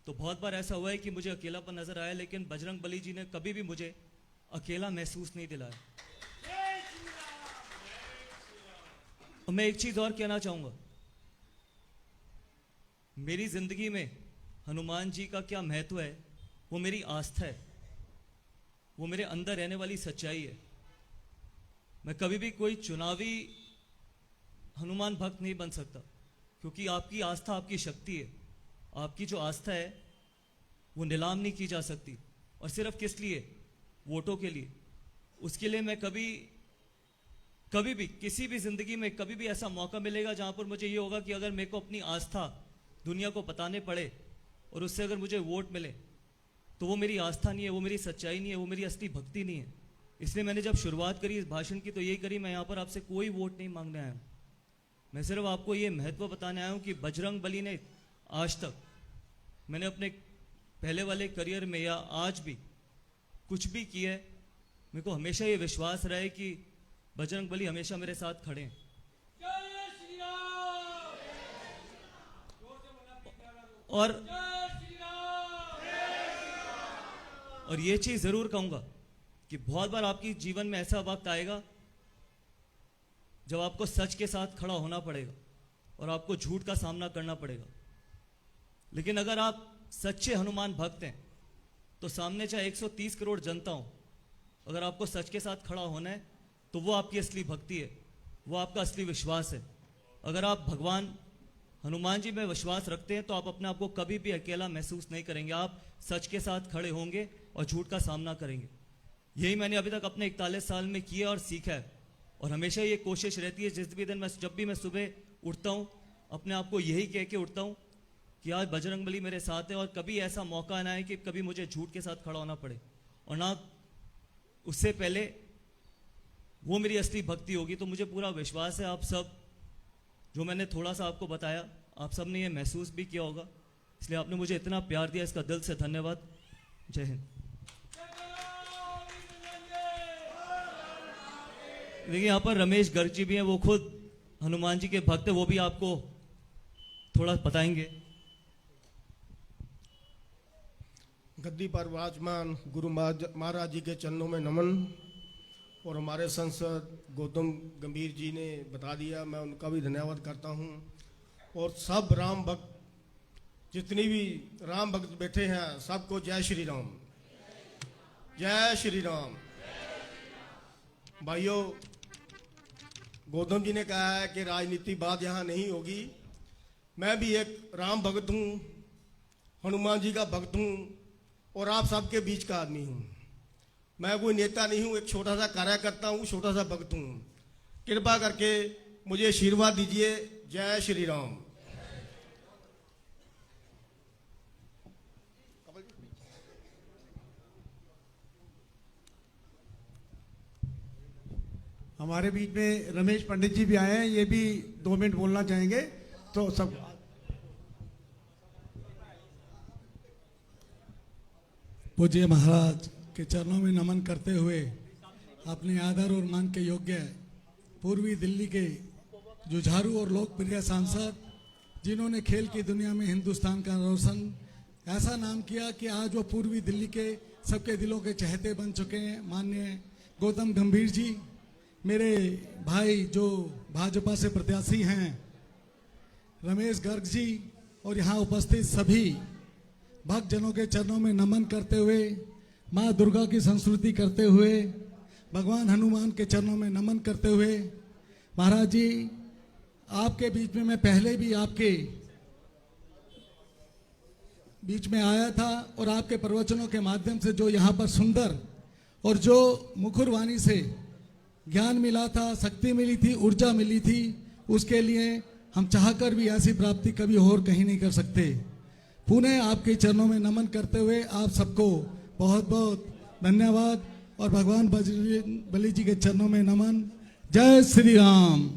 तो बहुत बार ऐसा हुआ है कि मुझे अकेलापन नजर आया, लेकिन बजरंग बली जी ने कभी भी मुझे अकेला महसूस नहीं दिलाया। और मैं एक चीज और कहना चाहूंगा, मेरी जिंदगी में हनुमान जी का क्या महत्व है, वो मेरी आस्था है, वो मेरे अंदर रहने वाली सच्चाई है। मैं कभी भी कोई चुनावी हनुमान भक्त नहीं बन सकता, क्योंकि आपकी आस्था आपकी शक्ति है। आपकी जो आस्था है वो नीलाम नहीं की जा सकती, और सिर्फ किस लिए? वोटों के लिए। उसके लिए मैं कभी भी किसी भी जिंदगी में कभी भी ऐसा मौका मिलेगा जहां पर मुझे ये होगा कि अगर मेरे को अपनी आस्था दुनिया को बताने पड़े और उससे अगर मुझे वोट मिले, तो वो मेरी आस्था नहीं है, वो मेरी सच्चाई नहीं है, वो मेरी असली भक्ति नहीं है। इसलिए मैंने जब शुरुआत करी इस भाषण की तो यही करी, मैं यहाँ पर आपसे कोई वोट नहीं मांगने आया हूँ। मैं सिर्फ आपको ये महत्व बताने आया हूँ कि बजरंग बली ने आज तक, मैंने अपने पहले वाले करियर में या आज भी कुछ भी किया है, मेरे को हमेशा ये विश्वास रहा है कि बजरंग बली हमेशा मेरे साथ खड़े हैं। और ये चीज जरूर कहूंगा कि बहुत बार आपकी जीवन में ऐसा वक्त आएगा जब आपको सच के साथ खड़ा होना पड़ेगा और आपको झूठ का सामना करना पड़ेगा। लेकिन अगर आप सच्चे हनुमान भक्त हैं तो सामने चाहे 130 करोड़ जनता हो, अगर आपको सच के साथ खड़ा होना है तो वो आपकी असली भक्ति है, वो आपका असली विश्वास है। अगर आप भगवान हनुमान जी में विश्वास रखते हैं तो आप अपने आप को कभी भी अकेला महसूस नहीं करेंगे। आप सच के साथ खड़े होंगे और झूठ का सामना करेंगे। यही मैंने अभी तक अपने 41 साल में किया और सीखा है, और हमेशा ये कोशिश रहती है जिस भी दिन जब भी मैं सुबह उठता हूँ अपने आप को यही कह के उठता हूँ कि आज बजरंग बली मेरे साथ है, और कभी ऐसा मौका ना आए कि कभी मुझे झूठ के साथ खड़ा होना पड़े, और ना उससे पहले वो मेरी असली भक्ति होगी। तो मुझे पूरा विश्वास है आप सब, जो मैंने थोड़ा सा आपको बताया, आप सब ने ये महसूस भी किया होगा, इसलिए आपने मुझे इतना प्यार दिया, इसका दिल से धन्यवाद। जय हिंद। देखिए यहाँ पर रमेश गर्ग जी भी हैं, वो खुद हनुमान जी के भक्त है, वो भी आपको थोड़ा बताएंगे। गद्दी पर विराजमान गुरु महाराज जी के चरणों में नमन। और हमारे सांसद गौतम गंभीर जी ने बता दिया, मैं उनका भी धन्यवाद करता हूं। और सब राम भक्त, जितनी भी राम भक्त बैठे हैं, सबको जय श्री राम, जय श्री राम। भाइयों, गौतम जी ने कहा है कि राजनीति बात यहाँ नहीं होगी। मैं भी एक राम भक्त हूँ, हनुमान जी का भक्त हूँ, और आप सबके बीच का आदमी हूँ। मैं कोई नेता नहीं हूँ, एक छोटा सा कार्यकर्ता हूँ, छोटा सा भक्त हूँ। कृपा करके मुझे आशीर्वाद दीजिए। जय श्री राम। हमारे बीच में रमेश पंडित जी भी आए हैं, ये भी 2 मिनट बोलना चाहेंगे। तो सब पूज्य महाराज के चरणों में नमन करते हुए अपने आदर और मान के योग्य पूर्वी दिल्ली के जुझारू और लोकप्रिय सांसद, जिन्होंने खेल की दुनिया में हिंदुस्तान का रोशन ऐसा नाम किया कि आज वो पूर्वी दिल्ली के सबके दिलों के चहेते बन चुके हैं, माननीय गौतम गंभीर जी। मेरे भाई जो भाजपा से प्रत्याशी हैं रमेश गर्ग जी और यहाँ उपस्थित सभी भक्तजनों के चरणों में नमन करते हुए, माँ दुर्गा की संस्कृति करते हुए, भगवान हनुमान के चरणों में नमन करते हुए, महाराज जी आपके बीच में मैं पहले भी आपके बीच में आया था और आपके प्रवचनों के माध्यम से जो यहाँ पर सुंदर और जो मुखर वाणी से ज्ञान मिला था, शक्ति मिली थी, ऊर्जा मिली थी, उसके लिए हम चाहकर भी ऐसी प्राप्ति कभी और कहीं नहीं कर सकते। पुनः आपके चरणों में नमन करते हुए आप सबको बहुत बहुत धन्यवाद और भगवान बली जी के चरणों में नमन। जय श्री राम।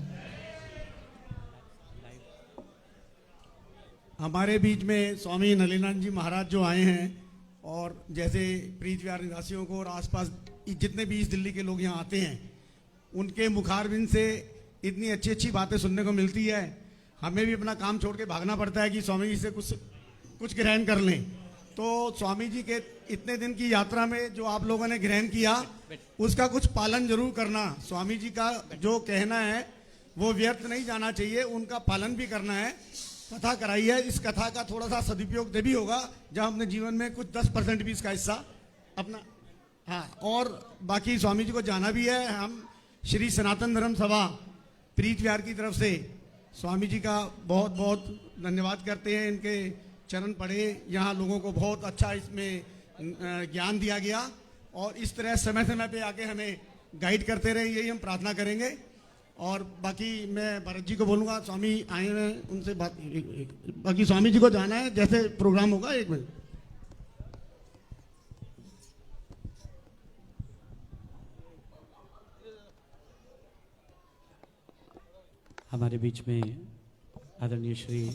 हमारे बीच में स्वामी नलिनाथ जी महाराज जो आए हैं और जैसे प्रीत विहार निवासियों को और आसपास जितने भी इस दिल्ली के लोग यहाँ आते हैं उनके मुखारबिंद से इतनी अच्छी अच्छी बातें सुनने को मिलती है। हमें भी अपना काम छोड़ के भागना पड़ता है कि स्वामी जी से कुछ ग्रहण कर लें। तो स्वामी जी के इतने दिन की यात्रा में जो आप लोगों ने ग्रहण किया उसका कुछ पालन जरूर करना। स्वामी जी का जो कहना है वो व्यर्थ नहीं जाना चाहिए, उनका पालन भी करना है। कथा कराई है, इस कथा का थोड़ा सा सदुपयोग तभी होगा जब अपने जीवन में कुछ 10% भी इसका हिस्सा अपना। हाँ, और बाकी स्वामी जी को जाना भी है। हम श्री सनातन धर्म सभा प्रीत विहार की तरफ से स्वामी जी का बहुत बहुत धन्यवाद करते हैं। इनके चरण पड़े, यहाँ लोगों को बहुत अच्छा इसमें ज्ञान दिया गया और इस तरह समय समय पे आके हमें गाइड करते रहे, यही हम प्रार्थना करेंगे। और बाकी मैं भरत जी को बोलूँगा, स्वामी आए हैं उनसे बात। बाकी स्वामी जी को जाना है, जैसे प्रोग्राम होगा। एक मिनट। हमारे बीच में आदरणीय श्री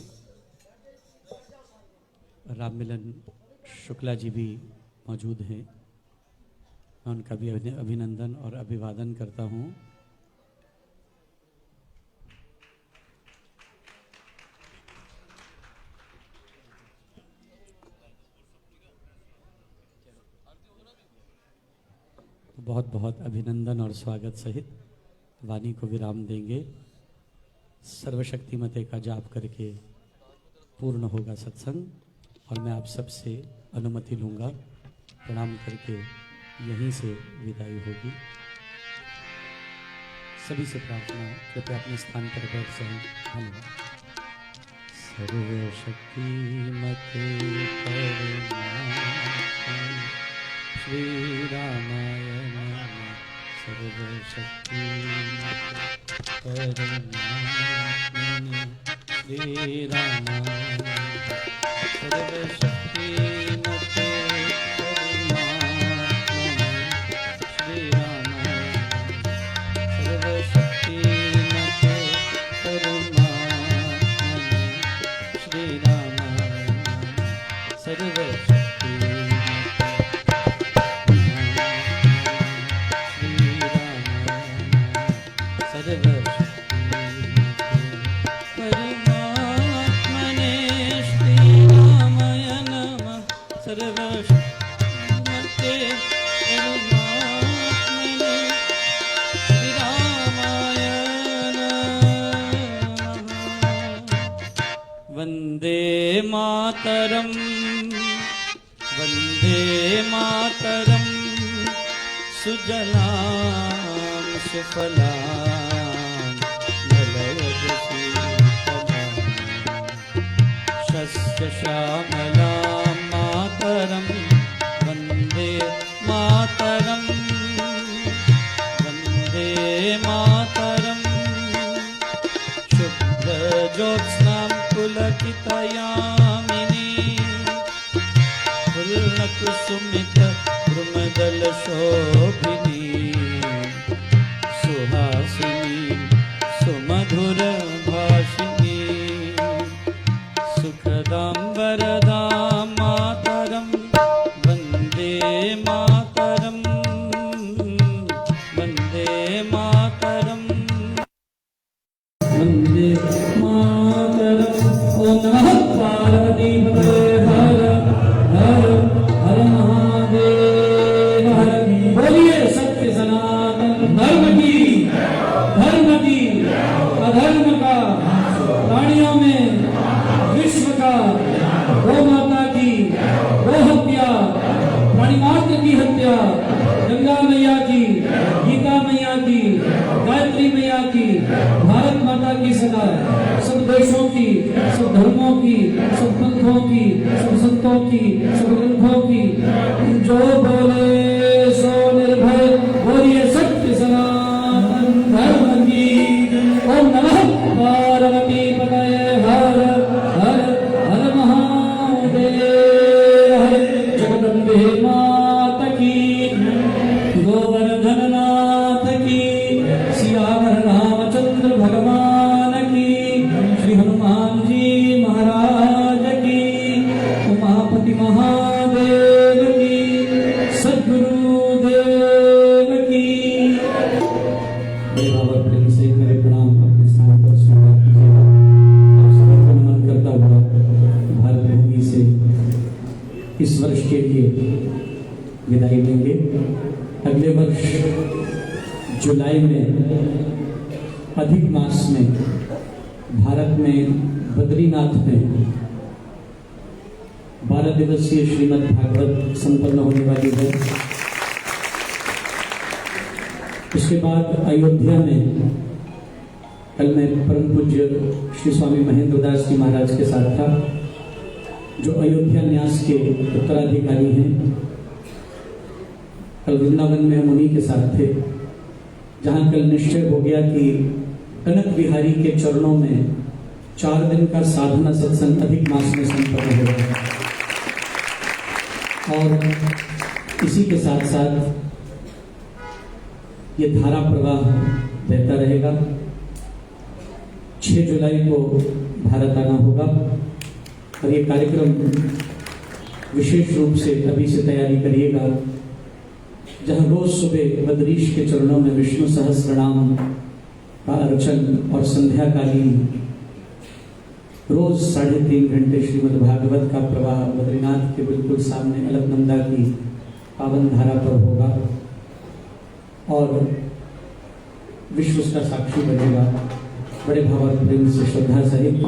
राम मिलन शुक्ला जी भी मौजूद हैं। मैं उनका भी अभिनंदन और अभिवादन करता हूँ। बहुत बहुत अभिनंदन और स्वागत सहित वाणी को विराम देंगे। सर्वशक्तिमते का जाप करके पूर्ण होगा सत्संग और मैं आप सबसे अनुमति लूँगा। प्रणाम करके यहीं से विदाई होगी। सभी से प्रार्थना, कृपया अपने स्थान पर बैठ जाएं। धन्यवाद। सर्वशक्तिमते श्री रामाय नमः। सर्वशक्तिमते श्री रामाय सर्वशक्तिमते श्री रामाय सर्वशक्तिमते श्री रामाय सर्वशक्ति वंदे मातरम वंदे मातरम सुजलाम सुफलाम मलयजशीतलाम शस्य श्यामलाम मातरम वंदे मातरम वंदे मातरम शुभ्र ज्योत्स्नां पुलकितयामिनी फुल्लकुसुमित द्रुमदलशोभिनी सुहासिनी सुमधुर भाषिणी सुखदां वरदां मातरं वन्दे मातरं वन्दे मातरं वन्दे मातरम्। ॐ नमः पार्वतीपते हर हर हर महादेव हर। बोलिए सत्य सनातन धर्म की। देशों की, सब धर्मों की, सब पंथों की, सब संतों की, सब ग्रंथों की, जो बोले सो निर्भय बोलिए सत्य सनातन धर्म की। ओम नमः पार्वती पतये हर हर हर महादेव। जगदम्बे माता की, गोवर्धन नाथ की, सियावर रामचंद्र भगवान की, श्री हनुमान जी महाराज की, उमापति महादेव की, सद्गुरु देव की। मेरा और प्रेम से मेरे प्रणाम अपने स्थान पर स्वीकार कीजिएगा। आप सभी को नमन करता हुआ भारत भूमि से इस वर्ष के लिए विदाई देंगे। अगले वर्ष जुलाई में अधिक मास में भारत में बद्रीनाथ में 12 दिवसीय श्रीमद् भागवत संपन्न होने वाली है। उसके बाद अयोध्या में कल मैं परम पूज्य श्री स्वामी महेंद्र दास जी महाराज के साथ था, जो अयोध्या न्यास के उत्तराधिकारी हैं। कल वृंदावन में हम उन्हीं के साथ थे, जहां कल निश्चय हो गया कि कनक बिहारी के चरणों में 4 दिन का साधना सत्संग अधिक मास में संपन्न होगा। और इसी के साथ साथ ये धारा प्रवाह बहता रहेगा। 6 जुलाई को भारत आना होगा और ये कार्यक्रम विशेष रूप से अभी से तैयारी करिएगा, जहां रोज सुबह बद्रीश के चरणों में विष्णु सहस्त्रनाम का अर्चन और संध्याकालीन रोज 3.5 घंटे श्रीमद् भागवत का प्रवाह बद्रीनाथ के बिल्कुल सामने अलकनंदा की पावन धारा पर होगा और विश्व उसका साक्षी बनेगा। बड़े भाव और प्रेम से श्रद्धा सहित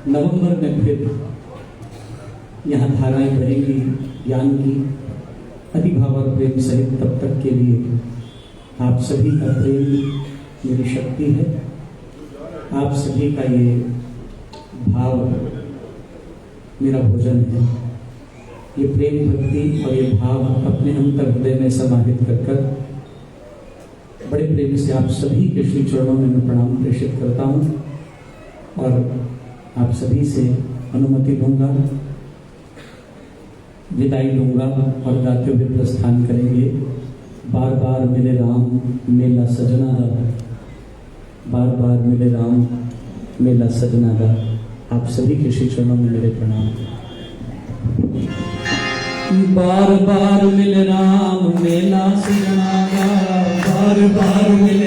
नवंबर में फिर यहाँ धाराएं बहेंगी ज्ञान की। अति भाव और प्रेम सहित तब तक के लिए आप सभी का प्रेम मेरी शक्ति है। आप सभी का ये भाव मेरा भोजन है। ये प्रेम भक्ति और ये भाव अपने अंतर हृदय में समाहित कर बड़े प्रेम से आप सभी के श्री चरणों में मैं प्रणाम प्रेषित करता हूँ और आप सभी से अनुमति दूंगा, विदाई दूंगा और गाते हुए प्रस्थान करेंगे। बार बार मिले राम मेला सजना दा, बार बार मिले राम मेला सजना दा। आप सभी के श्री चरणों में मेरे प्रणाम। बार बार मिले राम मेला सजना दा, बार बार मिले